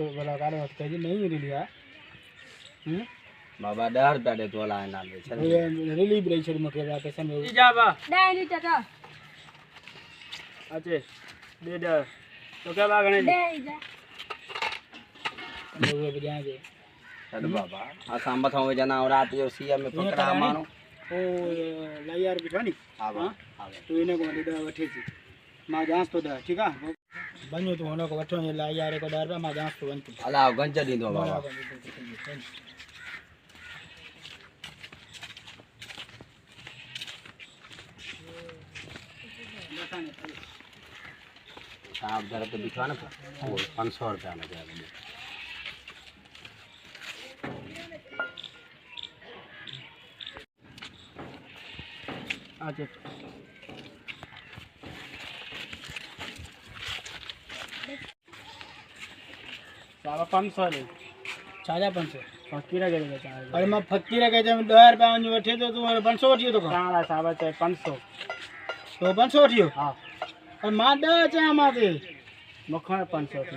बोला काले मत कही नहीं रिलिया बाबा 10 रुपया दे तोला ना दे छे रिलीव रही छे मके बा पैसा में ई जा बा डाई लीटर तो अच्छे दे दे तो क्या बा गणे डाई जा लोग बजा दे चल बाबा आ सांबत हो जना और रात जो सीएम में पकड़ा मानो ओ लायार बिठानी हां तो इने को दे वठे छी मा जांच तो दे ठीक है बन्यो तो होनो को वठो ये लायार को 10 रुपया मा जांच तो बनती अला गंज दीदो बाबा साहब जरा तो बिठवा ना 500 रुपया में जाएगा अच्छा सावा 500 ले छाजा 500 फकीरा के दे चार अरे मैं फकीरा कहते हैं 10 रुपया में वठे तो तू 500 वठियो तो सावा सावा चाहे 500 तो 500 वठियो हां और मां 10 चाहे माते मखण 500 थी